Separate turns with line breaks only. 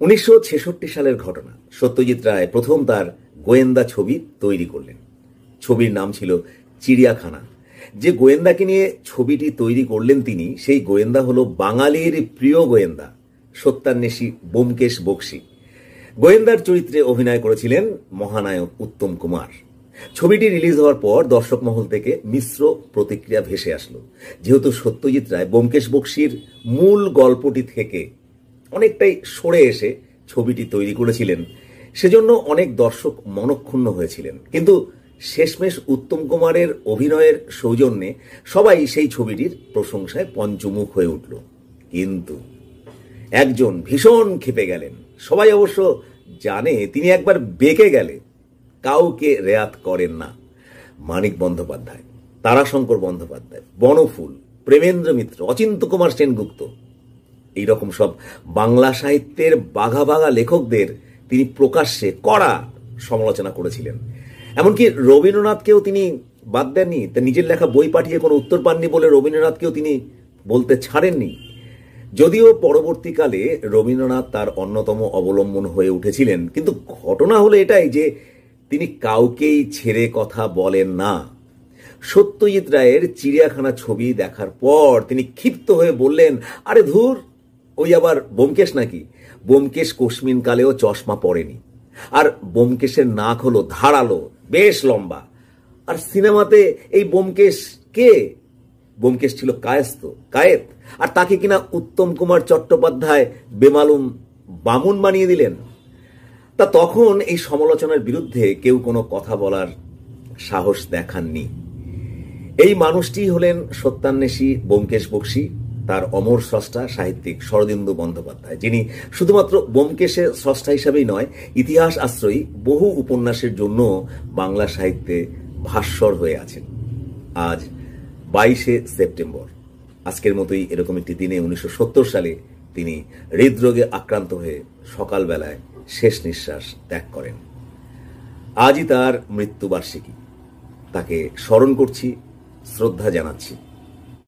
1966 সালের ঘটনা। সত্যজিৎ রায় প্রথম তার গোয়েন্দা ছবি তৈরি করলেন। ছবির নাম ছিল চিড়িয়াখানা। যে গোয়েন্দাকে নিয়ে ছবিটি তৈরি করলেন তিনি, সেই গোয়েন্দা হলো বাঙালির প্রিয় গোয়েন্দা সত্যান্বেষী ব্যোমকেশ বক্সী। গোয়েন্দার চরিত্রে অভিনয় করেছিলেন মহানায়ক উত্তম কুমার। ছবিটি রিলিজ হওয়ার পর দর্শক মহল থেকে মিশ্র প্রতিক্রিয়া ভেসে আসলো। যেহেতু সত্যজিৎ রায় ব্যোমকেশ বক্সীর মূল গল্পটি থেকে অনেকটাই সরে এসে ছবিটি তৈরি করেছিলেন, সেজন্য অনেক দর্শক মনক্ষুণ্ণ হয়েছিলেন। কিন্তু শেষমেশ উত্তম কুমারের অভিনয়ের সৌজন্যে সবাই সেই ছবিটির প্রশংসায় পঞ্চমুখ হয়ে উঠল। কিন্তু একজন ভীষণ ক্ষেপে গেলেন। সবাই অবশ্য জানে তিনি একবার বেঁকে গেলে কাউকে রেয়াত করেন না। মানিক বন্দ্যোপাধ্যায়, তারাশঙ্কর বন্দ্যোপাধ্যায়, বনফুল, প্রেমেন্দ্র মিত্র, অচিন্ত্য কুমার সেনগুপ্ত, এইরকম সব বাংলা সাহিত্যের বাঘা বাঘা লেখকদের তিনি প্রকাশ্যে কড়া সমালোচনা করেছিলেন। এমনকি রবীন্দ্রনাথকেও তিনি বাদ দেননি। তা নিজের লেখা বই পাঠিয়ে কোনো উত্তর পাননি বলে রবীন্দ্রনাথকেও তিনি বলতে ছাড়েননি। যদিও পরবর্তীকালে রবীন্দ্রনাথ তার অন্যতম অবলম্বন হয়ে উঠেছিলেন, কিন্তু ঘটনা হলো এটাই যে তিনি কাউকেই ছেড়ে কথা বলেন না। সত্যজিৎ রায়ের চিড়িয়াখানা ছবি দেখার পর তিনি ক্ষিপ্ত হয়ে বললেন, আরে ধুর, ওই আবার ব্যোমকেশ নাকি? ব্যোমকেশ কোশমিন কালেও চশমা পরেনি, আর ব্যোমকেশের নাক হলো ধারালো, বেশ লম্বা। আর সিনেমাতে এই ব্যোমকেশ কে? ব্যোমকেশ ছিল কায়েত, আর তাকে কিনা উত্তম কুমার চট্টোপাধ্যায় বেমালুম বামুন বানিয়ে দিলেন। তা তখন এই সমালোচনার বিরুদ্ধে কেউ কোনো কথা বলার সাহস দেখাননি। এই মানুষটি হলেন সত্যান্বেষী ব্যোমকেশ বক্সী, তার অমর স্রষ্টা সাহিত্যিক শরদিন্দু বন্দ্যোপাধ্যায়, যিনি শুধুমাত্র ব্যোমকেশের স্রষ্টা হিসাবেই নয়, ইতিহাস আশ্রয়ী বহু উপন্যাসের জন্য বাংলা সাহিত্যে ভাস্বর হয়ে আছেন। আজ 22শে সেপ্টেম্বর, আজকের মতোই এরকম একটি দিনে 1970 সালে তিনি হৃদরোগে আক্রান্ত হয়ে সকালবেলায় শেষ নিঃশ্বাস ত্যাগ করেন। আজই তার মৃত্যুবার্ষিকী। তাকে স্মরণ করছি, শ্রদ্ধা জানাচ্ছি।